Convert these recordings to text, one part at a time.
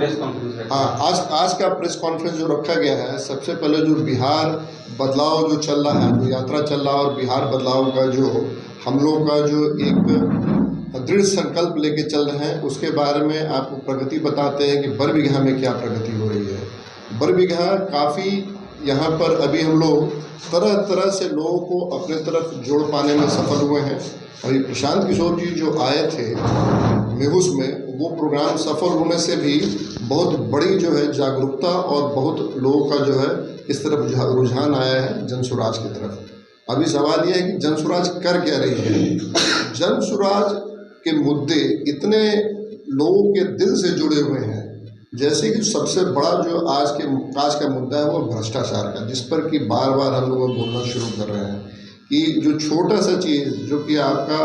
Press conference रखा? हाँ, आज का प्रेस कॉन्फ्रेंस जो रखा गया है, सबसे पहले जो बिहार बदलाव जो चल रहा है, जो यात्रा चल रहा है, और बिहार बदलाव का जो हम लोग का जो एक दृढ़ संकल्प लेके चल रहे हैं, उसके बारे में आपको प्रगति बताते हैं कि बरबीघा में क्या प्रगति हो रही है। बरबीघा काफ़ी यहाँ पर अभी हम लोग तरह तरह से लोगों को अपने तरफ जोड़ पाने में सफल हुए हैं। और ये प्रशांत किशोर जी जो आए थे मेहुस में, वो प्रोग्राम सफल होने से भी बहुत बड़ी जो है जागरूकता और बहुत लोगों का जो है इस तरफ रुझान आया है जनसुराज की तरफ। अभी सवाल ये है कि जनसुराज कर क्या रही है। जनसुराज के मुद्दे इतने लोगों के दिल से जुड़े हुए हैं, जैसे कि सबसे बड़ा जो आज का मुद्दा है वो भ्रष्टाचार का, जिस पर कि बार बार हम लोग बोलना शुरू कर रहे हैं कि जो छोटा सा चीज़ जो कि आपका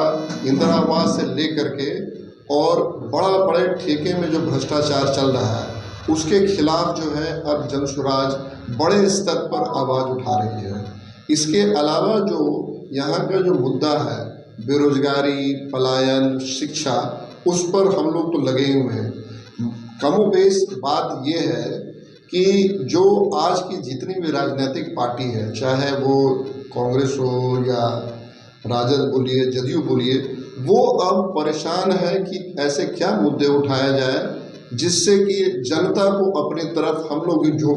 इंदिरा आवास से लेकर के और बड़े ठेके में जो भ्रष्टाचार चल रहा है, उसके खिलाफ जो है अब जनसुराज बड़े स्तर पर आवाज़ उठा रही है। इसके अलावा जो यहाँ का जो मुद्दा है बेरोजगारी, पलायन, शिक्षा, उस पर हम लोग तो लगे हुए हैं। कमोबेश बात ये है कि जो आज की जितनी भी राजनीतिक पार्टी है, चाहे वो कांग्रेस हो या राजद बोलिए, जदयू बोलिए, वो अब परेशान है कि ऐसे क्या मुद्दे उठाया जाए जिससे कि जनता को अपनी तरफ हम लोग जो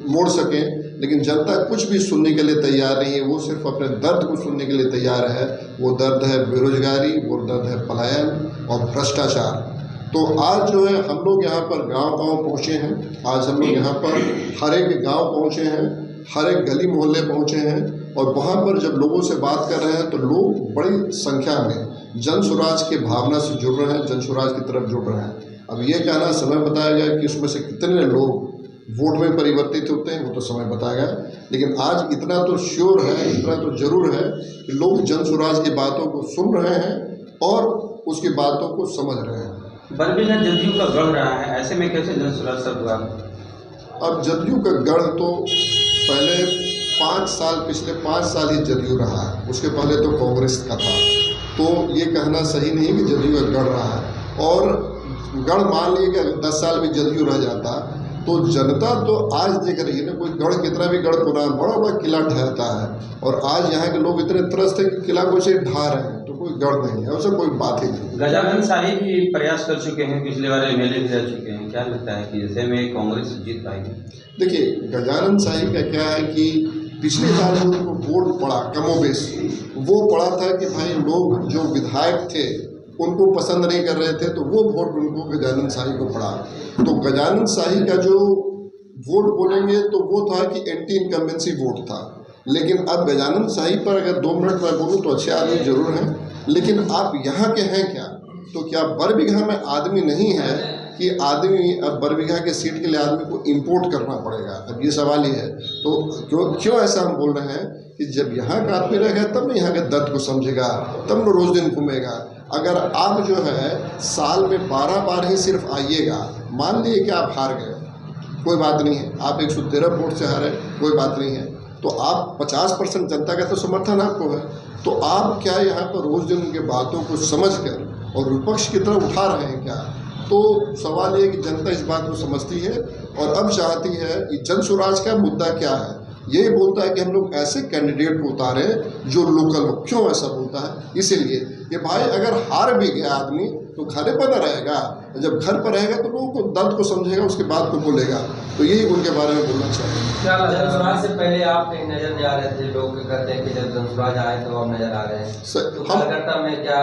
मोड़ सकें। लेकिन जनता कुछ भी सुनने के लिए तैयार नहीं है, वो सिर्फ अपने दर्द को सुनने के लिए तैयार है। वो दर्द है बेरोजगारी, वो दर्द है पलायन और भ्रष्टाचार। तो आज जो है हम लोग यहाँ पर गांव-गांव पहुँचे हैं। आज हम लोग यहाँ पर हर एक गांव पहुँचे हैं, हर एक गली मोहल्ले पहुँचे हैं, और वहाँ पर जब लोगों से बात कर रहे हैं तो लोग बड़ी संख्या में जनसुराज के भावना से जुड़ रहे हैं, जनसुराज की तरफ जुड़ रहे हैं। अब ये कहना समय बताएगा कि उसमें से कितने लोग वोट में परिवर्तित होते हैं, वो तो समय बताएगा। लेकिन आज इतना तो श्योर है, इतना तो जरूर है कि लोग जनसुराज की बातों को सुन रहे हैं और उसकी बातों को समझ रहे हैं। बरबीघा जदयू का गढ़ रहा है, ऐसे में कैसे जनसुराज सब हुआ? अब जदयू का गढ़ तो पहले 5 साल, पिछले 5 साल ही जदयू रहा है, उसके पहले तो कांग्रेस का था। तो ये कहना सही नहीं कि जदयू का गढ़ रहा है। और गढ़ मान लीजिए कि 10 साल भी जदयू रह जाता तो जनता तो आज देख रही है ना, कोई गढ़ कितना भी गढ़ पुराना बड़ा बड़ा किला ढहता है, और आज यहाँ के लोग इतने त्रस्त है कि किला को से ढा रहे हैं, तो कोई गढ़ नहीं है, उससे कोई बात ही नहीं। गजानन शाही भी प्रयास कर चुके हैं, पिछले बार एमएलए भी रह चुके हैं, क्या लगता है कि ऐसे में कांग्रेस जीत पाएगी? देखिए, गजानन शाही का क्या है कि पिछले बार जो उनको वोट पड़ा कमोबेश, वो पड़ा था कि भाई लोग जो विधायक थे उनको पसंद नहीं कर रहे थे, तो वो वोट उनको गजानन शाही को पड़ा। तो गजानन शाही का जो वोट बोलेंगे तो वो था कि एंटी इनकम्बेंसी वोट था। लेकिन अब गजानन शाही पर अगर 2 मिनट में बोलूँ तो अच्छे आदमी जरूर हैं, लेकिन आप यहाँ के हैं क्या? तो क्या बरबीघा में आदमी नहीं है कि आदमी अब बरबीघा के सीट के लिए आदमी को इंपोर्ट करना पड़ेगा? अब ये सवाल ही है। तो क्यों ऐसा हम बोल रहे हैं कि जब यहाँ का आदमी रहेगा तब ना यहाँ के दर्द को समझेगा, तब ना रोज दिन घूमेगा। अगर आप जो है साल में 12 बार ही सिर्फ आइएगा, मान लीजिए कि आप हार गए, कोई बात नहीं है, आप 113 वोट से हारे, कोई बात नहीं है, तो आप 50% जनता का तो समर्थन आपको है। तो आप क्या यहाँ पर रोज दिन उनके बातों को समझकर और विपक्ष की तरफ उठा रहे हैं क्या? तो सवाल ये कि जनता इस बात को समझती है और अब चाहती है कि जनसुराज का मुद्दा क्या है। ये बोलता है कि हम लोग ऐसे कैंडिडेट को उतारें जो लोकल हो। क्यों ऐसा बोलता है? इसीलिए कि भाई अगर हार भी गया आदमी तो घर पर न रहेगा, जब घर पर रहेगा तो लोगों को दर्द को समझेगा, उसके बात को बोलेगा। तो यही उनके बारे में बोलना चाहिए। क्या जनसुराज से पहले आप कहीं नजर नहीं आ रहे थे? लोग कहते हैं कि जब जनसुराज आए तो आप नजर आ रहे हैं, तो कार्यकर्ता में क्या?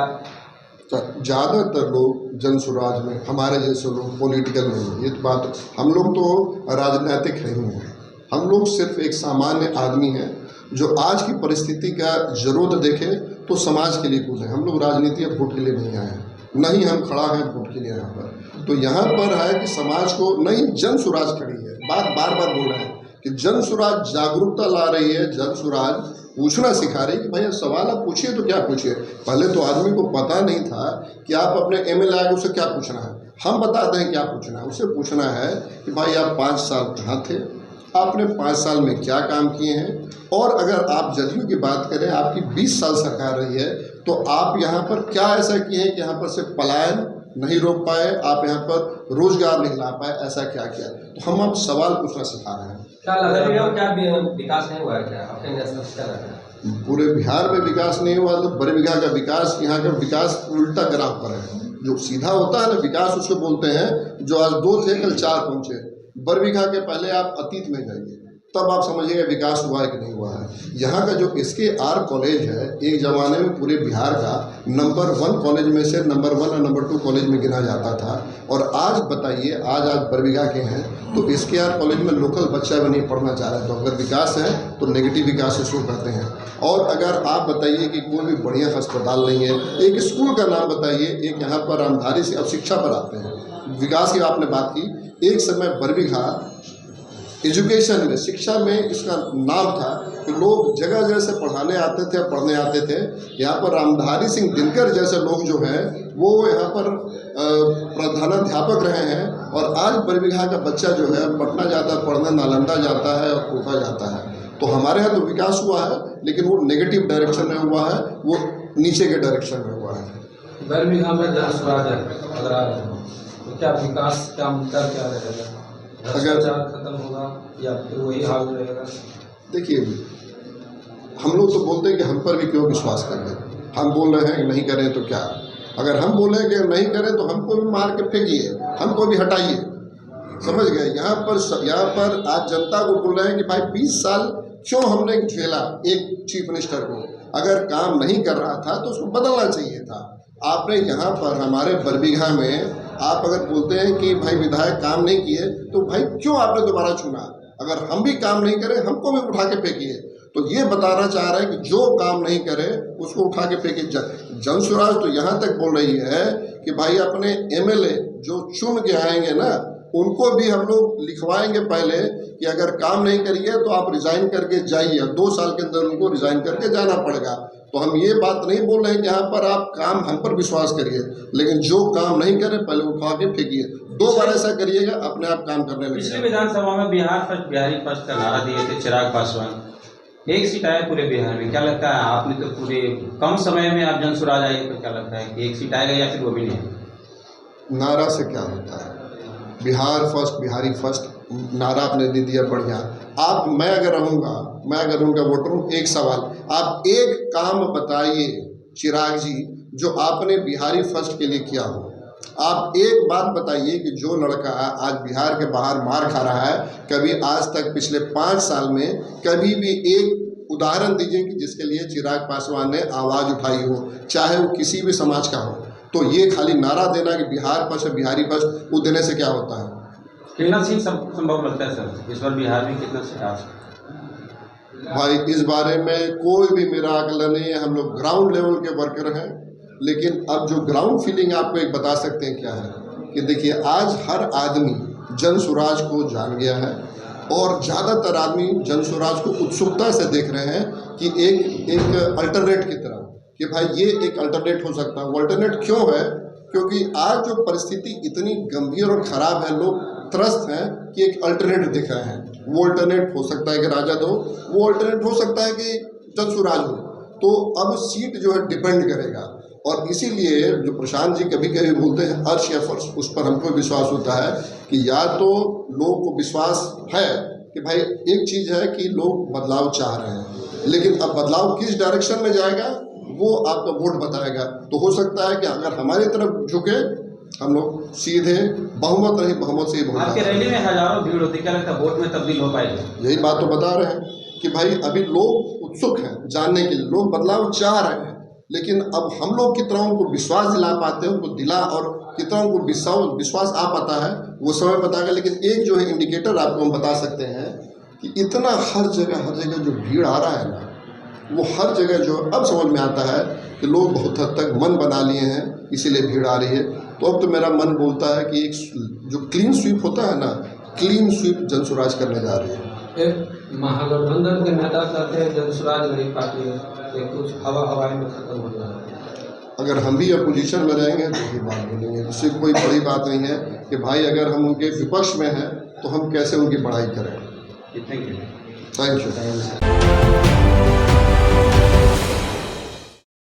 ज़्यादातर लोग जनसुराज में हमारे जैसे लोग पॉलिटिकल नहीं है, ये बात। हम लोग तो राजनीतिक नहीं हैं, हम लोग सिर्फ एक सामान्य आदमी हैं जो आज की परिस्थिति का जरूरत देखे तो समाज के लिए कूदें। हम लोग राजनीति या वोट के लिए नहीं आए हैं, नहीं हम खड़ा हैं वोट के लिए यहाँ पर। तो यहाँ पर है कि समाज को नहीं, जनसुराज खड़ी है। बार बार बोल रहे हैं कि जनसुराज जागरूकता ला रही है, जनसुराज पूछना सिखा रही है कि भैया सवाल आप पूछिए तो क्या पूछिए। पहले तो आदमी को पता नहीं था कि आप अपने एमएलए आगे उससे क्या पूछना है। हम बताते हैं क्या पूछना है। उससे पूछना है कि भाई आप 5 साल कहाँ थे, आपने 5 साल में क्या काम किए हैं, और अगर आप जदयू की बात करें, आपकी 20 साल सरकार रही है, तो आप यहाँ पर क्या ऐसा किए हैं कि यहाँ पर से पलायन नहीं रोक पाए, आप यहाँ पर रोजगार नहीं ला पाए, ऐसा क्या किया? तो हम अब सवाल पूछना सिखा रहे हैं। क्या लग रहा है, क्या विकास नहीं हुआ है क्या आपके नजर से? क्या लग रहा है? पूरे बिहार में विकास नहीं हुआ तो बरबीघा का विकास, यहाँ का विकास उल्टा ग्राफ पर है। जो सीधा होता है ना विकास, उसको बोलते हैं जो आज 2 थे कल 4 पहुँचे। बरबीघा के पहले आप अतीत में जाइए, तब आप समझिएगा विकास हुआ है कि नहीं हुआ है। यहाँ का जो SKR कॉलेज है, एक ज़माने में पूरे बिहार का नंबर 1 कॉलेज में से नंबर 1 और नंबर 2 कॉलेज में गिना जाता था। और आज बताइए, आज बरबीघा के हैं तो SKR कॉलेज में लोकल बच्चा भी नहीं पढ़ना चाह रहा। तो अगर विकास है तो नेगेटिव विकास से शुरू करते हैं। और अगर आप बताइए कि कोई भी बढ़िया अस्पताल नहीं है, एक स्कूल का नाम बताइए, एक यहाँ पर रामधारी से, अब शिक्षा पर आते हैं, विकास की आपने बात की। एक समय बरबीघा एजुकेशन में, शिक्षा में इसका नाम था कि लोग जगह जगह से पढ़ाने आते थे, पढ़ने आते थे। यहाँ पर रामधारी सिंह दिनकर जैसे लोग जो हैं वो यहाँ पर प्रधानाध्यापक रहे हैं। और आज बरबीघा का बच्चा जो है पटना जाता है पढ़ने, नालंदा जाता है और कोटा जाता है। तो हमारे यहाँ तो विकास हुआ है, लेकिन वो नेगेटिव डायरेक्शन में हुआ है, वो नीचे के डायरेक्शन में हुआ है। बरबीघा में जनसुराज अगर आ रहे हो तो क्या विकास का मुद्दा क्या रहेगा? भ्रष्टाचार खत्म होगा या फिर वही हाल रहेगा? देखिए, हम लोग तो बोलते हैं कि हम पर भी क्यों विश्वास कर लें। हम बोल रहे हैं कि नहीं करें तो क्या? अगर हम बोले कि नहीं करें तो हमको भी मार के फेंकिए, हमको भी हटाइए, समझ गए? यहाँ पर आज जनता को बोल रहे हैं कि भाई 20 साल क्यों हमने झेला एक चीफ मिनिस्टर को? अगर काम नहीं कर रहा था तो उसको बदलना चाहिए था। आपने यहाँ पर हमारे बरबीघा में आप अगर बोलते हैं कि भाई विधायक काम नहीं किए, तो भाई क्यों आपने दोबारा चुना? अगर हम भी काम नहीं करें, हमको भी उठा के फेंकिए। तो ये बताना चाह रहे हैं कि जो काम नहीं करे उसको उठा के फेंकिए। जनसुराज तो यहाँ तक बोल रही है कि भाई अपने MLA जो चुन के आएंगे ना, उनको भी हम लोग लिखवाएंगे पहले कि अगर काम नहीं करिए तो आप रिज़ाइन करके जाइए। 2 साल के अंदर उनको रिज़ाइन करके जाना पड़ेगा। तो हम ये बात नहीं बोल रहे हैं कि यहाँ पर आप काम हम पर विश्वास करिए, लेकिन जो काम नहीं करे पहले उठा के फेंकिए। 2 बार ऐसा करिएगा, अपने आप काम करने लगेगा। पिछली विधानसभा में बिहार फर्स्ट, बिहारी फर्स्ट का नारा दिए थे चिराग पासवान, 1 सीट आया पूरे बिहार में। क्या लगता है, आपने तो पूरे कम समय में आप जनसुराज आइए, तो क्या लगता है कि 1 सीट आएगा या फिर वो भी नहीं? नारा से क्या होता है? बिहार फर्स्ट, बिहारी फर्स्ट नारा आपने दे दिया, बढ़िया। मैं अगर उनका वोटर हूँ, एक सवाल, आप एक काम बताइए चिराग जी जो आपने बिहारी फर्स्ट के लिए किया हो। आप एक बात बताइए कि जो लड़का आज बिहार के बाहर मार खा रहा है, कभी आज तक पिछले 5 साल में कभी भी एक उदाहरण दीजिए कि जिसके लिए चिराग पासवान ने आवाज़ उठाई हो, चाहे वो किसी भी समाज का हो। तो ये खाली नारा देना कि बिहार फर्स्ट, बिहारी फर्स्ट, वो देने से क्या होता है? कितना सीट संभव लगता है सर इस बार बिहार में? कितना सीट आ सकता है? भाई इस बारे में कोई भी मेरा आकलन नहीं है। हम लोग ग्राउंड लेवल के वर्कर हैं, लेकिन अब जो ग्राउंड फीलिंग आपको एक बता सकते हैं क्या है कि देखिए, आज हर आदमी जनसुराज को जान गया है और ज़्यादातर आदमी जनसुराज को उत्सुकता से देख रहे हैं कि एक अल्टरनेट की तरह, कि भाई ये एक अल्टरनेट हो सकता है। वो अल्टरनेट क्यों है? क्योंकि आज जो परिस्थिति इतनी गंभीर और ख़राब है, लोग त्रस्त हैं कि एक अल्टरनेट दिख रहे हैं। वो अल्टरनेट हो सकता है कि राजद हो, वो अल्टरनेट हो सकता है कि जनसुराज हो। तो अब सीट जो है डिपेंड करेगा। और इसीलिए जो प्रशांत जी कभी कभी बोलते हैं अर्श या फर्श, उस पर हमको विश्वास होता है कि या तो लोगों को विश्वास है कि भाई एक चीज़ है कि लोग बदलाव चाह रहे हैं, लेकिन अब बदलाव किस डायरेक्शन में जाएगा वो आपका वोट बताएगा। तो हो सकता है कि अगर हमारी तरफ झुके, हम लोग सीधे बहुमत नहीं, बहुमत से ही वोट। आपके रैली में हजारों भीड़ होती है, क्या लगता है वोट में तब्दील हो पाएगी? यही बात तो बता रहे हैं कि भाई अभी लोग उत्सुक हैं जानने के लिए, लोग बदलाव चाह रहे हैं, लेकिन अब हम लोग कितना उनको विश्वास दिला पाते हैं, उनको दिला और कितना उनको विश्वास आ पाता है वो समय बताएगा। लेकिन एक जो है इंडिकेटर आपको हम बता सकते हैं कि इतना हर जगह जो भीड़ आ रहा है ना, वो हर जगह जो अब समझ में आता है कि लोग बहुत हद तक मन बना लिए हैं, इसीलिए भीड़ आ रही है। तो अब तो मेरा मन बोलता है कि एक जो क्लीन स्वीप होता है ना, क्लीन स्वीप जनसुराज करने जा रही है। महागठबंधन के नेता कहते हैं जनसुराज नई पार्टी है, ये कुछ हवाई में खत्म हो जाएगा। अगर हम भी अपोजिशन में रहेंगे तो ये बात बोलेंगे, उससे कोई बड़ी बात नहीं है कि भाई अगर हम उनके विपक्ष में हैं तो हम कैसे उनकी बड़ाई करें। Thank you. Thank you.